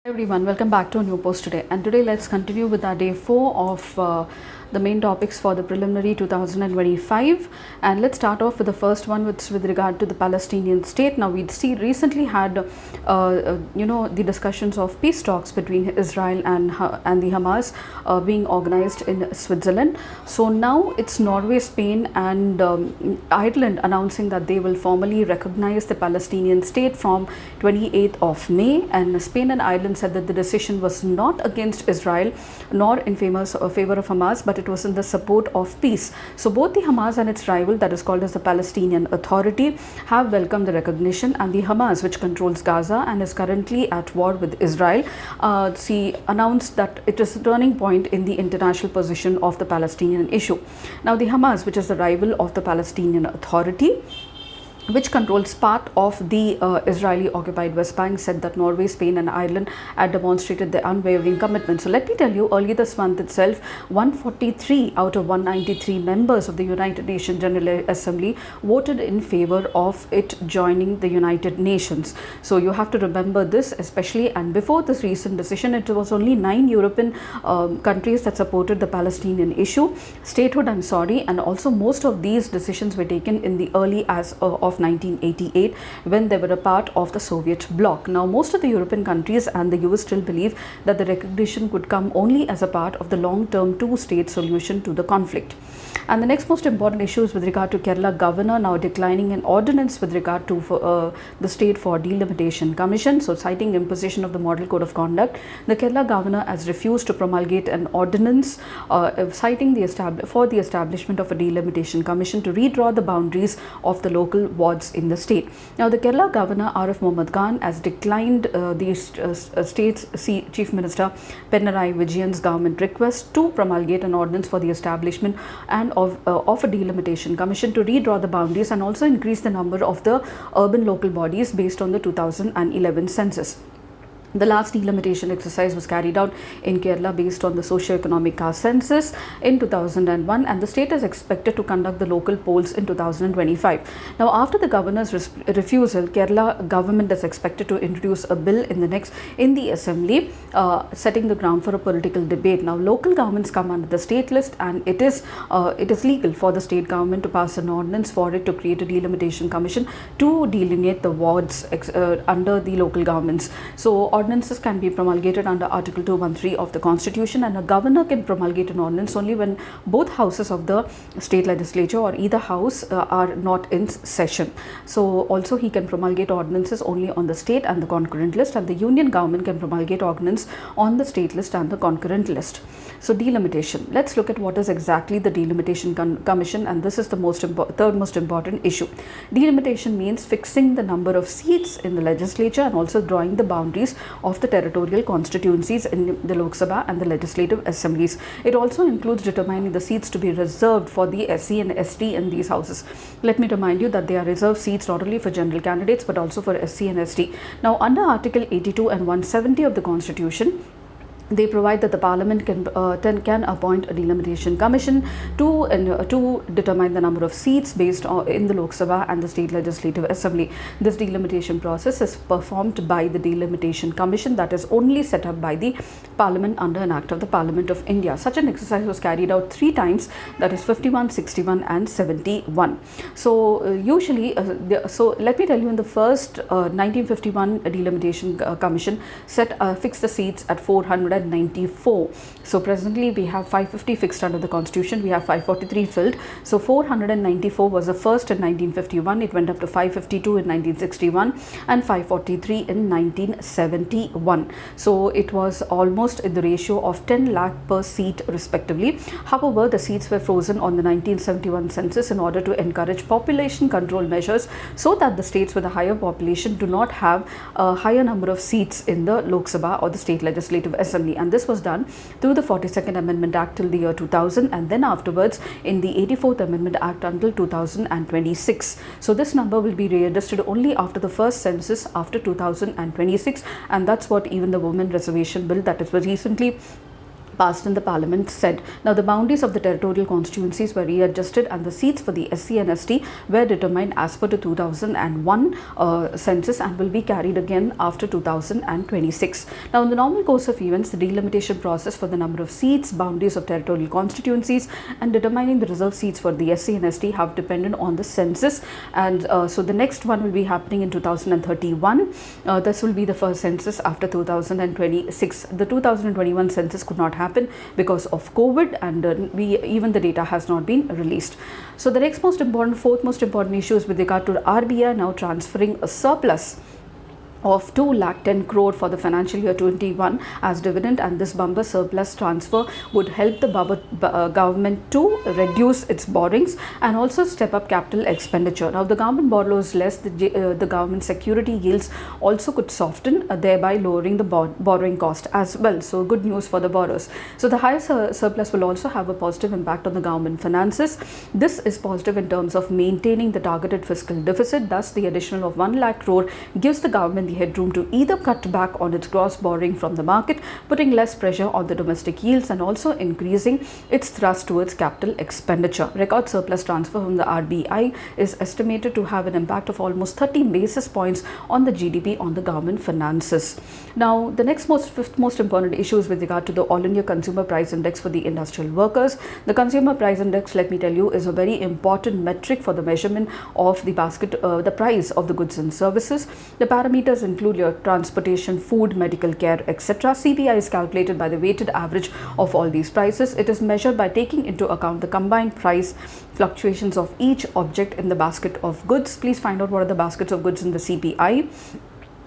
Everyone, welcome back to a new post today. And today let's continue with our day 4 of the main topics for the preliminary 2025. And let's start off with the first one, which is with regard to the Palestinian state. Now we recently had the discussions of peace talks between Israel and the Hamas being organized in Switzerland. So now it's Norway, Spain and Ireland announcing that they will formally recognize the Palestinian state from 28th of May, and Spain and Ireland said that the decision was not against Israel nor in favor of Hamas, but it was in the support of peace. So both the Hamas and its rival, that is called as the Palestinian Authority, have welcomed the recognition, and the Hamas, which controls Gaza and is currently at war with Israel, announced that it is a turning point in the international position of the Palestinian issue. Now the Hamas, which is the rival of the Palestinian Authority, which controls part of the Israeli occupied West Bank, said that Norway, Spain and Ireland had demonstrated their unwavering commitment. So let me tell you, early this month itself, 143 out of 193 members of the United Nations General Assembly voted in favor of it joining the United Nations. So you have to remember this especially, and before this recent decision, it was only 9 European countries that supported the Palestinian issue, statehood and also most of these decisions were taken in the early of 1988 when they were a part of the Soviet bloc. Now most of the European countries and the US still believe that the recognition could come only as a part of the long-term two-state solution to the conflict. And the next most important issue is with regard to Kerala governor now declining an ordinance with regard to the state for delimitation commission. So citing imposition of the model code of conduct, the Kerala governor has refused to promulgate an ordinance citing the establishment of a delimitation commission to redraw the boundaries of the local wards in the state. Now the Kerala governor Arif Mohammad Khan has declined the state's chief minister Pinarayi Vijayan's government request to promulgate an ordinance for the establishment and of a delimitation commission to redraw the boundaries and also increase the number of the urban local bodies based on the 2011 census. The last delimitation exercise was carried out in Kerala based on the socio-economic caste census in 2001, and the state is expected to conduct the local polls in 2025. Now, after the governor's refusal, Kerala government is expected to introduce a bill in the assembly, setting the ground for a political debate. Now, local governments come under the state list, and it is legal for the state government to pass an ordinance for it to create a delimitation commission to delineate the wards under the local governments. So ordinances can be promulgated under Article 213 of the Constitution, and a governor can promulgate an ordinance only when both houses of the state legislature or either house are not in session. So also he can promulgate ordinances only on the state and the concurrent list, and the union government can promulgate ordinance on the state list and the concurrent list. So delimitation. Let's look at what is exactly the delimitation commission, and this is the third most important issue. Delimitation means fixing the number of seats in the legislature and also drawing the boundaries of the territorial constituencies in the Lok Sabha and the legislative assemblies. It also includes determining the seats to be reserved for the SC and ST in these houses. Let me remind you that they are reserved seats not only for general candidates but also for SC and ST. Now under Article 82 and 170 of the Constitution, they provide that the Parliament can appoint a delimitation commission to determine the number of seats based in the Lok Sabha and the State Legislative Assembly. This delimitation process is performed by the Delimitation Commission that is only set up by the Parliament under an Act of the Parliament of India. Such an exercise was carried out 3 times, that is 51, 61 and 71. So usually, so let me tell you, in the first 1951 Delimitation Commission fixed the seats at 494. So presently we have 550 fixed under the Constitution, we have 543 filled. So 494 was the first in 1951, it went up to 552 in 1961 and 543 in 1971. So it was almost in the ratio of 10 lakh per seat respectively. However, the seats were frozen on the 1971 census in order to encourage population control measures so that the states with a higher population do not have a higher number of seats in the Lok Sabha or the State Legislative Assembly. And this was done through the 42nd Amendment Act till the year 2000, and then afterwards in the 84th Amendment Act until 2026. So this number will be readjusted only after the first census after 2026, and that's what even the Women Reservation Bill that was recently passed in the parliament said. Now, the boundaries of the territorial constituencies were readjusted and the seats for the SC and ST were determined as per the 2001 census and will be carried again after 2026. Now, in the normal course of events, the delimitation process for the number of seats, boundaries of territorial constituencies and determining the reserved seats for the SC and ST have depended on the census, and so the next one will be happening in 2031. This will be the first census after 2026. The 2021 census could not happen because of COVID, and even the data has not been released. So the next fourth most important issue is with regard to RBI now transferring a surplus of 210 crore for the financial year 21 as dividend, and this bumper surplus transfer would help the government to reduce its borrowings and also step up capital expenditure. Now, the government borrows less, the government security yields also could soften, thereby lowering the borrowing cost as well. So good news for the borrowers. So the higher surplus will also have a positive impact on the government finances. This is positive in terms of maintaining the targeted fiscal deficit. Thus, the additional of 1 lakh crore gives the government the headroom to either cut back on its gross borrowing from the market, putting less pressure on the domestic yields and also increasing its thrust towards capital expenditure. Record surplus transfer from the RBI is estimated to have an impact of almost 30 basis points on the GDP on the government finances. Now, the fifth most important issue is with regard to the All India Consumer Price Index for the industrial workers. The Consumer Price Index, let me tell you, is a very important metric for the measurement of the the price of the goods and services. The parameters include your transportation, food, medical care, etc. CPI is calculated by the weighted average of all these prices. It is measured by taking into account the combined price fluctuations of each object in the basket of goods. Please find out what are the baskets of goods in the CPI.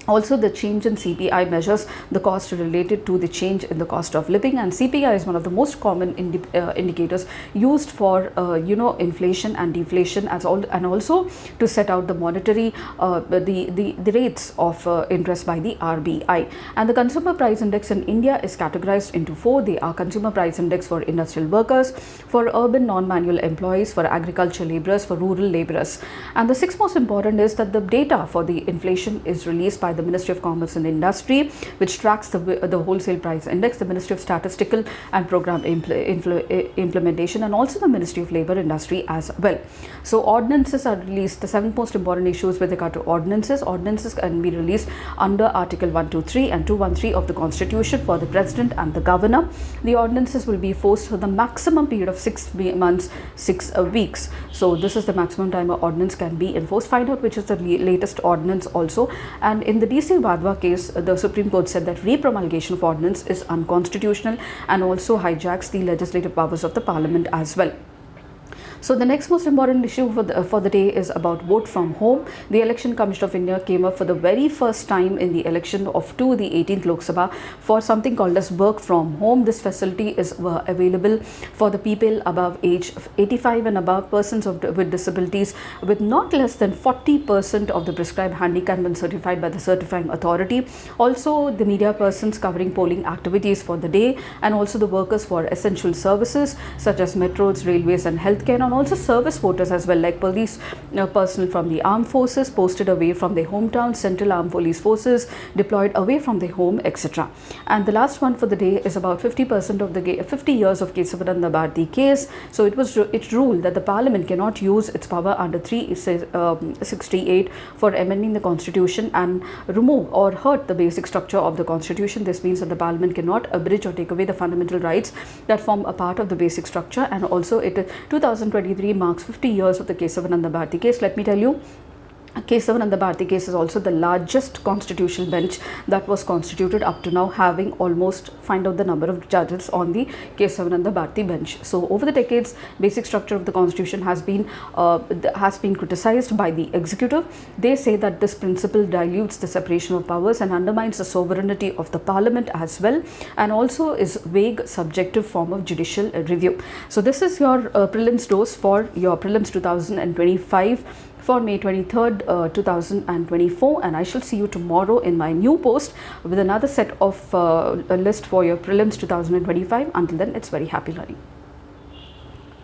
Also, the change in CPI measures the cost related to the change in the cost of living, and CPI is one of the most common indicators used for inflation and deflation and also to set out the monetary the rates of interest by the RBI. And the Consumer Price Index in India is categorized into 4. They are Consumer Price Index for industrial workers, for urban non-manual employees, for agricultural laborers, for rural laborers. And the sixth most important is that the data for the inflation is released by the Ministry of Commerce and Industry, which tracks the wholesale price index, the Ministry of Statistical and Program Implementation, and also the Ministry of Labour Industry as well. So ordinances are released. The 7 most important issues with regard to ordinances. Ordinances can be released under Article 123 and 213 of the Constitution for the President and the Governor. The ordinances will be forced for the maximum period of 6 months, 6 weeks. So this is the maximum time an ordinance can be enforced. Find out which is the latest ordinance also. And in the DC Wadhwa case, the Supreme Court said that repromulgation of ordinance is unconstitutional and also hijacks the legislative powers of the Parliament as well. So the next most important issue for the day is about vote from home. The Election Commission of India came up for the very first time in the election to the 18th Lok Sabha for something called as work from home. This facility is available for the people above age 85 and above, persons with disabilities with not less than 40% of the prescribed handicap when certified by the certifying authority. Also the media persons covering polling activities for the day, and also the workers for essential services such as metros, railways and healthcare, and also service voters as well, like police personnel from the armed forces posted away from their hometown, central armed police forces deployed away from their home, etc. And the last one for the day is about 50% of the 50 years of Kesavananda Bharati case. So it ruled that the Parliament cannot use its power under 368 for amending the Constitution and remove or hurt the basic structure of the Constitution. This means that the Parliament cannot abridge or take away the fundamental rights that form a part of the basic structure. And also 2023 marks 50 years of the Kesavananda Bharati case. Let me tell you, Kesavananda Bharati case is also the largest constitutional bench that was constituted up to now, having almost, find out the number of judges on the Kesavananda Bharati bench. So over the decades, basic structure of the Constitution has been criticized by the executive. They say that this principle dilutes the separation of powers and undermines the sovereignty of the Parliament as well, and also is vague, subjective form of judicial review. So this is your prelims dose for your prelims 2025 for May 23rd, 2024, and I shall see you tomorrow in my new post with another set of a list for your prelims 2025. Until then, it's very happy learning.